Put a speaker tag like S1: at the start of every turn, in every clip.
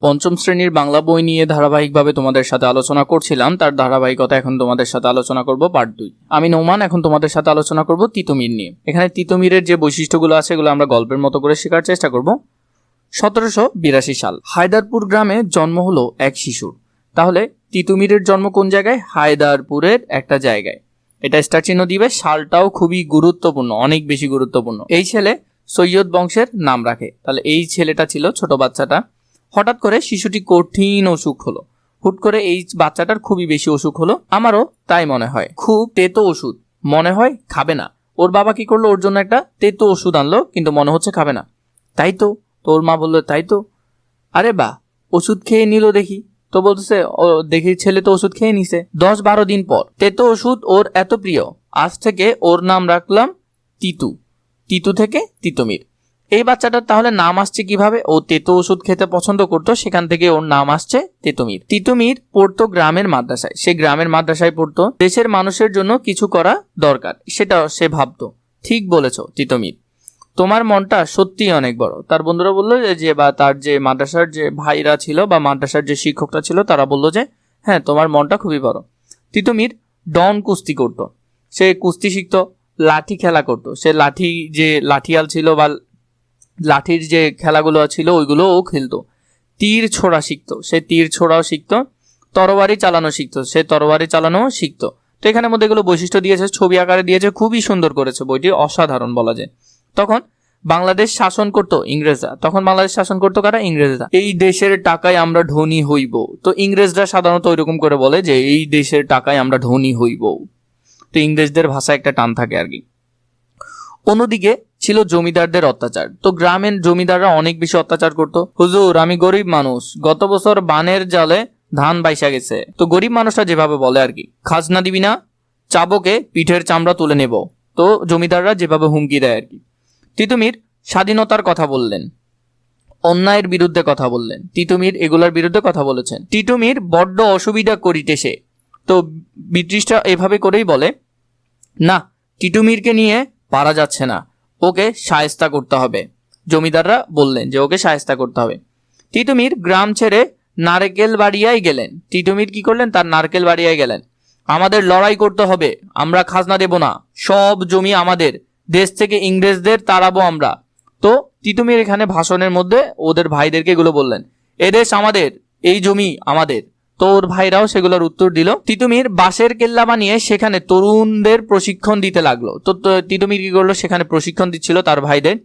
S1: পঞ্চম শ্রেণীর বাংলা বই নিয়ে ধারাবাহিকভাবে তোমাদের সাথে আলোচনা করছিলাম, তার ধারাবাহিকতা এখন তোমাদের সাথে আলোচনা করব পার্ট 2। আমি নোমান, এখন তোমাদের সাথে আলোচনা করব তিতুমির নিয়ে। এখানে তিতুমিরের যে বৈশিষ্ট্যগুলো আছে এগুলো আমরা গল্পের মতো করে শেখার চেষ্টা করব। 1782 সাল হায়দারপুর গ্রামে জন্ম হলো এক শিশুর। তাহলে তিতুমিরের জন্ম কোন জায়গায়? হায়দারপুরের একটা জায়গায়। এটা স্টার চিহ্ন দিবে। সালটাও খুবই গুরুত্বপূর্ণ, অনেক বেশি গুরুত্বপূর্ণ। এই ছেলে সৈয়দ বংশের নাম রাখে। তাহলে এই ছেলেটা ছিল ছোট বাচ্চাটা। হঠাৎ করে শিশুটি কঠিন অসুখ হলো। হুট করে এই বাচ্চাটার খুবই বেশি অসুখ হলো। আমারও তাই মনে হয়, খুব তেতো ওষুধ, মনে হয় খাবে না। ওর বাবা কি করলো, ওর জন্য একটা তেতো ওষুধ আনলো, কিন্তু মনে হচ্ছে খাবে না। তাই তো তোর মা বললো তাই তো, আরে বা ওষুধ খেয়ে নিল দেখি। তো বলতেছে ও দেখি ছেলে তো ওষুধ খেয়ে নিছে। 10-12 দিন পর তেতো ওষুধ ওর এত প্রিয়, আজ থেকে ওর নাম রাখলাম তিতু। তিতু থেকে তিতুমির। এই বাচ্চাটার তাহলে নাম আসছে কিভাবে? ও তেতো ওষুধ খেতে পছন্দ করতো, সেখান থেকে ওর নাম আসছে তিতুমির। তিতুমির পড়তো গ্রামের মাদ্রাসায়। সে গ্রামের মাদ্রাসায় পড়তো। দেশের মানুষের জন্য কিছু করা দরকার, সেটা সে ভাবতো। ঠিক বলেছো তিতুমির, তোমার মনটা সত্যিই অনেক বড়। তার বন্ধুরা বললো যে বা তার যে মাদ্রাসার যে ভাইরা ছিল বা মাদ্রাসার যে শিক্ষকরা ছিল তারা বললো যে হ্যাঁ, তোমার মনটা খুবই বড়। তিতুমির ডন কুস্তি করতো। সে কুস্তি শিখতো, লাঠি খেলা করতো। সে লাঠি যে লাঠিয়াল ছিল বা লাঠির যে খেলাগুলো ছিল ওইগুলো ও খেলতো। তীর ছোড়া শিখতো, সে তীর ছোড়াও শিখতো। তরবারি চালানো শিখতো, সে তরবারি চালানো শিখতো। তো এখানের মধ্যে এগুলো বৈশিষ্ট্য দিয়েছে, ছবি আকারে দিয়েছে, খুবই সুন্দর করেছে বইটি, অসাধারণ বলা যায়। তখন বাংলাদেশ শাসন করতো ইংরেজরা। তখন বাংলাদেশ শাসন করতো কারা? ইংরেজরা। এই দেশের টাকায় আমরা ধনী হইব। তো ইংরেজরা সাধারণত ওইরকম করে বলে যে এই দেশের টাকায় আমরা ধনী হইব। তো ইংরেজদের ভাষায় একটা টান থাকে আর কি। অন্যদিকে ছিল জমিদারদের অত্যাচার। তো গ্রামের জমিদাররা অনেক বেশি অত্যাচার করতো। হুজুর, আমি গরিব মানুষ, গত বছর বানের জালে ধান বাইসা গেছে। তো গরিব মানুষরা যেভাবে বলে আর কি, খাজনা দিবি না, চাবকে পিঠের চামড়া তুলে নেব। তো জমিদাররা যেভাবে হুমকি দেয় আর কি। তিতুমির স্বাধীনতার কথা বললেন, অন্যায়ের বিরুদ্ধে কথা বললেন। তিতুমির এগুলার বিরুদ্ধে কথা বলেছেন। তিতুমির বড্ড অসুবিধা করিতেছে। তো ব্রিটিশরা এভাবে করেই বলে, না, তিতুমিরকে নিয়ে পারা যাচ্ছে না, ওকে শায়েস্তা করতে হবে। জমিদাররা বললেন যে ওকে শায়েস্তা করতে হবে। তিতুমির গ্রাম ছেড়ে নারকেল বাড়িয়ায় গেলেন। তিতুমির কি করলেন? তার নারকেল বাড়িয়ায় গেলেন। আমাদের লড়াই করতে হবে, আমরা খাজনা দেব না, সব জমি আমাদের, দেশ থেকে ইংরেজদের তাড়াবো আমরা। তো তিতুমির এখানে ভাষণের মধ্যে ওদের ভাইদেরকে এগুলো বললেন, এদেশ আমাদের, এই জমি আমাদের। তো ওর ভাইরাও সেগুলোর উত্তর দিল। তিতুমির বাঁশের কেল্লা বানিয়ে সেখানে তরুণদের প্রশিক্ষণ দিতে লাগলো। তো তিতুমির কি করলো? সেখানে প্রশিক্ষণ দিচ্ছিল তার ভাইদের।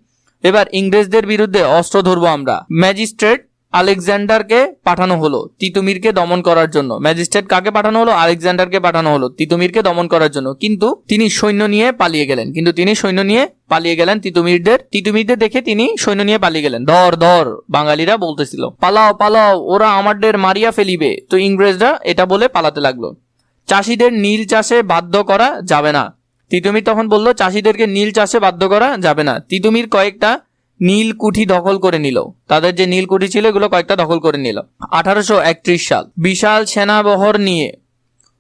S1: এবার ইংরেজদের বিরুদ্ধে অস্ত্র ধরবো আমরা। ম্যাজিস্ট্রেট আলেকজান্ডারকে পাঠানো হলো তিতুমিরকে দমন করার জন্য। ম্যাজিস্ট্রেট কাকে পাঠানো হলো? আলেকজান্ডারকে পাঠানো হলো তিতুমিরকে দমন করার জন্য। কিন্তু তিনি সৈন্য নিয়ে পালিয়ে গেলেন। তিতুমিরদের দেখে তিনি সৈন্য নিয়ে পালিয়ে গেলেন। ধর ধর, বাঙালিরা বলতেছিল, পালাও পালাও, ওরা আমাদের মারিয়া ফেলিবে। তো ইংরেজরা এটা বলে পালাতে লাগলো। চাষিদের নীল চাষে বাধ্য করা যাবে না। তিতুমির তখন বলল চাষিদেরকে নীল চাষে বাধ্য করা যাবে না। তিতুমির কয়েকটা নীলকুঠি দখল করে নিল। তাদের যে নীলকুঠি ছিল এগুলো কয়েকটা দখল করে নিল। 1831 সাল বিশাল সেনাবহর নিয়ে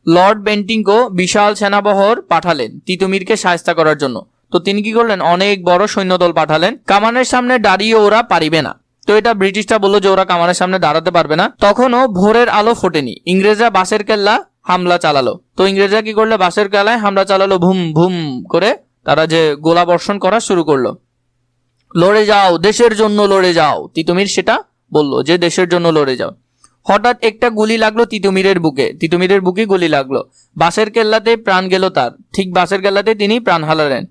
S1: লর্ড বেন্টিঙ্কো বিশাল সেনাবহর পাঠালেন তিতুমিরকে শায়েস্তা করার জন্য। তো তিনি কি করলেন? অনেক বড় সৈন্যদল পাঠালেন। কামানের সামনে দাঁড়িয়ে ওরা পারিবে না। তো এটা ব্রিটিশরা বললো যে ওরা কামানের সামনে দাঁড়াতে পারবে না। তখনও ভোরের আলো ফোটেনি। ইংরেজরা বাঁশের কেল্লা হামলা চালালো। তো ইংরেজরা কি করলো? বাঁশের কেল্লায় হামলা চালালো, ভুম ভুম করে তারা যে গোলা বর্ষণ করা শুরু করলো। লড়ে যাও, দেশের জন্য লড়ে যাও। তিতুমির সেটা বললো যে দেশের জন্য লড়ে যাও। হঠাৎ একটা গুলি লাগলো তিতুমিরের বুকে গুলি লাগলো। বাঁশের কেল্লাতে প্রাণ গেল তার। ঠিক বাঁশের কেল্লাতে তিনি প্রাণ হারালেন।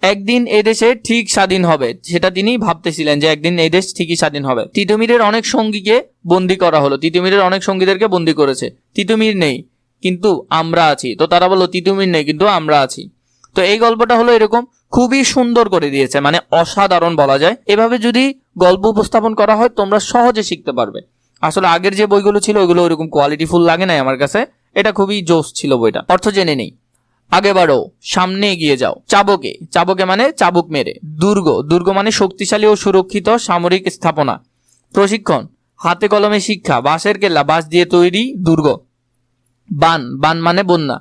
S1: একদিন এদেশে ঠিক স্বাধীন হবে, সেটা তিনি ভাবতেছিলেন যে একদিন এই দেশ ঠিকই স্বাধীন হবে। তিতুমিরের অনেক সঙ্গীকে বন্দী করা হলো। তিতুমিরের অনেক সঙ্গীদেরকে বন্দী করেছে। তিতুমির নেই, কিন্তু আমরা আছি। তো তারা বললো তিতুমির নেই, কিন্তু আমরা আছি। তো এই গল্পটা হলো এরকম, খুবই সুন্দর করে দিয়েছে, মানে অসাধারণ বলা যায়। এভাবে যদি গল্প উপস্থাপন করা হয় তোমরা সহজে শিখতে পারবে। আসলে আগের যে বইগুলো ছিল ওইগুলো ওইরকম কোয়ালিটিফুল লাগে নাই আমার কাছে। এটা খুবই জোস ছিল বইটা। অর্থ জেনে নেই। আগে বাড়ো, সামনে এগিয়ে যাও। চাবকে মানে চাবুক মেরে। দুর্গ মানে শক্তিশালী ও সুরক্ষিত সামরিক স্থাপনা। প্রশিক্ষণ, হাতে কলমে শিক্ষা। বাঁশের কেল্লা, বাঁশ দিয়ে তৈরি দুর্গ। বান মানে বন্যা।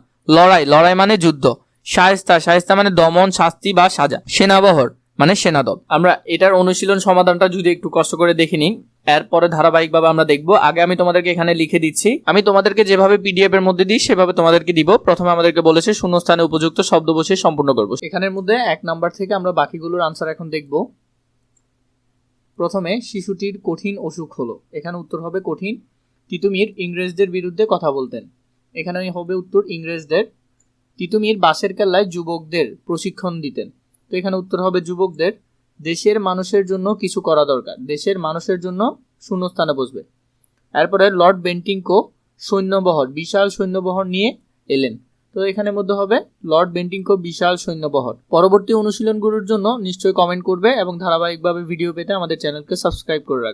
S1: লড়াই মানে যুদ্ধ। শায়েস্তা মানে দমন, শাস্তি বা সাজা। সেনাবহর মানে সেনাদল। আমরা এটার অনুশীলন সমাধানটা যদি একটু কষ্ট করে দেখে নিই। এরপরে ধারাবাহিকভাবে আমরা দেখব। আগে আমি তোমাদেরকে এখানে লিখে দিচ্ছি, আমি তোমাদেরকে যেভাবে পিডিএফ এর মধ্যে দিই সেভাবে তোমাদেরকে দিব। প্রথমে আমাদেরকে বলেছে শূন্যস্থানে উপযুক্ত শব্দ বসিয়ে সম্পূর্ণ করব। এখানের মধ্যে 1 নাম্বার থেকে আমরা বাকিগুলোর আনসার এখন দেখব। প্রথমে শিশুটির কঠিন অসুখ হলো, এখানে উত্তর হবে কঠিন। তিতুমির ইংরেজদের বিরুদ্ধে কথা বলতেন, এখানে হবে উত্তর ইংরেজদের। তিতুমির বাঁশের কেল্লায় যুবকদের প্রশিক্ষণ দিতেন, তো এখানে উত্তর হবে যুবকদের। দেশের মানুষের জন্য কিছু করা দরকার, দেশের মানুষের জন্য শূন্যস্থানে বসবে। এরপরে লর্ড বেন্টিংকো সৈন্যবহর, বিশাল সৈন্যবহর নিয়ে এলেন, তো এখানের মধ্যে হবে লর্ড বেন্টিংকো বিশাল সৈন্যবহর। পরবর্তী অনুশীলনগুলোর জন্য নিশ্চয়ই কমেন্ট করবে এবং ধারাবাহিকভাবে ভিডিও পেতে আমাদের চ্যানেলকে সাবস্ক্রাইব করে রাখবে।